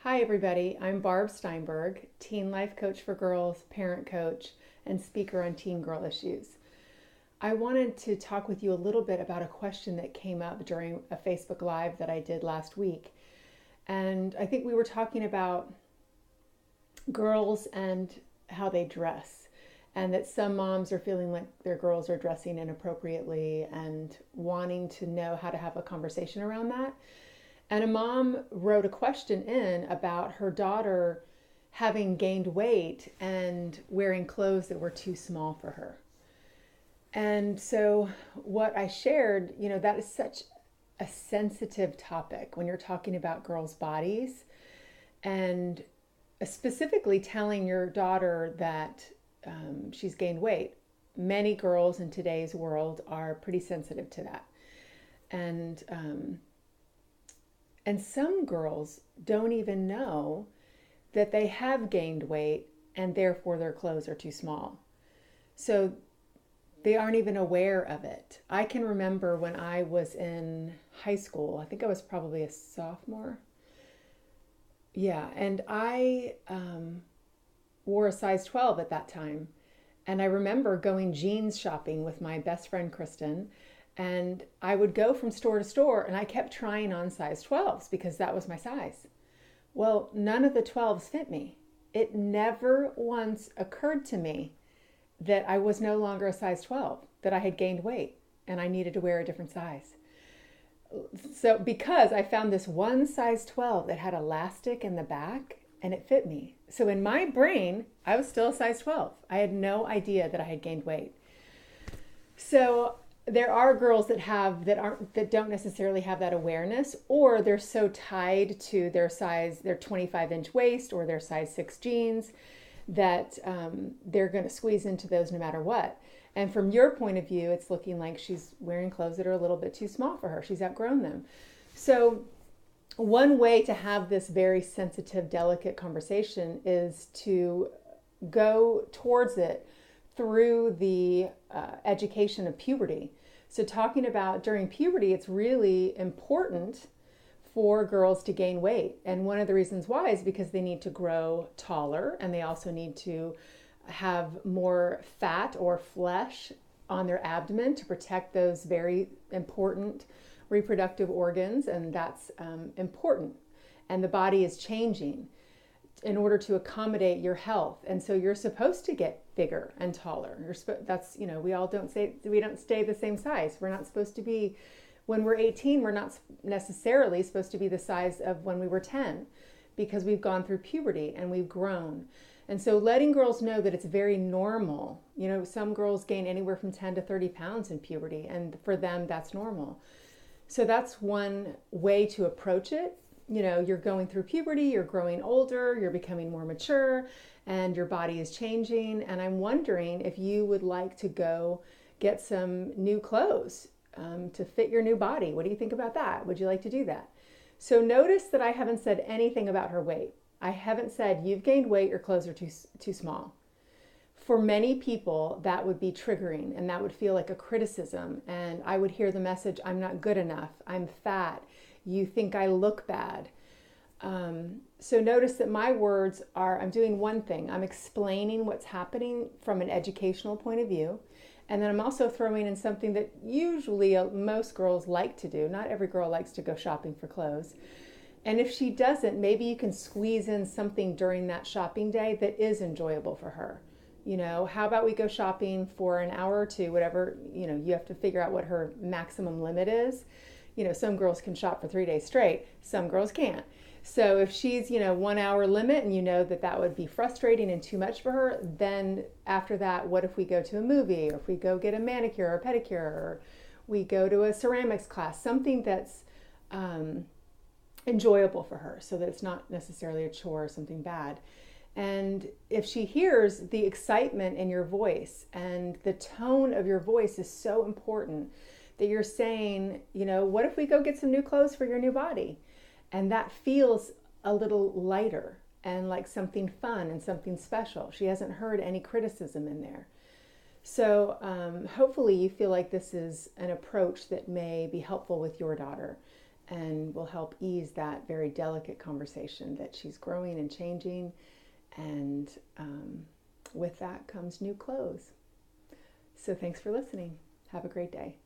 Hi, everybody. I'm Barb Steinberg, teen life coach for girls, parent coach, and speaker on teen girl issues. I wanted to talk with you a little bit about a question that came up during a Facebook Live that I did last week. And I think we were talking about girls and how they dress, and that some moms are feeling like their girls are dressing inappropriately and wanting to know how to have a conversation around that. And a mom wrote a question in about her daughter having gained weight and wearing clothes that were too small for her. And so, what I shared, that is such a sensitive topic when you're talking about girls' bodies, and specifically telling your daughter that she's gained weight. Many girls in today's world are pretty sensitive to that. And some girls don't even know that they have gained weight and therefore their clothes are too small. So they aren't even aware of it. I can remember when I was in high school, I think I was probably a sophomore. Yeah, and I wore a size 12 at that time. And I remember going jeans shopping with my best friend Kristen, and I would go from store to store and I kept trying on size 12s because that was my size. Well, none of the 12s fit me. It never once occurred to me that I was no longer a size 12, that I had gained weight and I needed to wear a different size. So, because I found this one size 12 that had elastic in the back and it fit me. So, in my brain, I was still a size 12. I had no idea that I had gained weight. So, there are girls that don't necessarily have that awareness, or they're so tied to their size, their 25-inch waist or their size 6 jeans, that they're going to squeeze into those no matter what. And from your point of view, it's looking like she's wearing clothes that are a little bit too small for her. She's outgrown them. So one way to have this very sensitive, delicate conversation is to go towards it through the education of puberty. So talking about during puberty, it's really important for girls to gain weight. And one of the reasons why is because they need to grow taller, and they also need to have more fat or flesh on their abdomen to protect those very important reproductive organs. And that's important. And the body is changing in order to accommodate your health, and so you're supposed to get bigger and taller. That's we don't stay the same size. We're not supposed to be, when we're 18, we're not necessarily supposed to be the size of when we were 10, because we've gone through puberty and we've grown. And so letting girls know that it's very normal. Some girls gain anywhere from 10 to 30 pounds in puberty, and for them that's normal. So that's one way to approach it. You're going through puberty, you're growing older, you're becoming more mature, and your body is changing. And I'm wondering if you would like to go get some new clothes to fit your new body. What do you think about that? Would you like to do that? So notice that I haven't said anything about her weight. I haven't said you've gained weight, your clothes are too small. For many people, that would be triggering, and that would feel like a criticism. And I would hear the message, I'm not good enough, I'm fat, you think I look bad. So notice that my words are, I'm doing one thing. I'm explaining what's happening from an educational point of view. And then I'm also throwing in something that usually most girls like to do. Not every girl likes to go shopping for clothes. And if she doesn't, maybe you can squeeze in something during that shopping day that is enjoyable for her. How about we go shopping for an hour or two, whatever, you have to figure out what her maximum limit is. Some girls can shop for 3 days straight. Some girls can't. So if she's, 1 hour limit, and that would be frustrating and too much for her, then after that, what if we go to a movie, or if we go get a manicure or pedicure, or we go to a ceramics class, something that's enjoyable for her, so that it's not necessarily a chore or something bad. And if she hears the excitement in your voice, and the tone of your voice is so important, that you're saying, what if we go get some new clothes for your new body? And that feels a little lighter and like something fun and something special. She hasn't heard any criticism in there. So hopefully you feel like this is an approach that may be helpful with your daughter. and will help ease that very delicate conversation that she's growing and changing. And with that comes new clothes. So thanks for listening. Have a great day.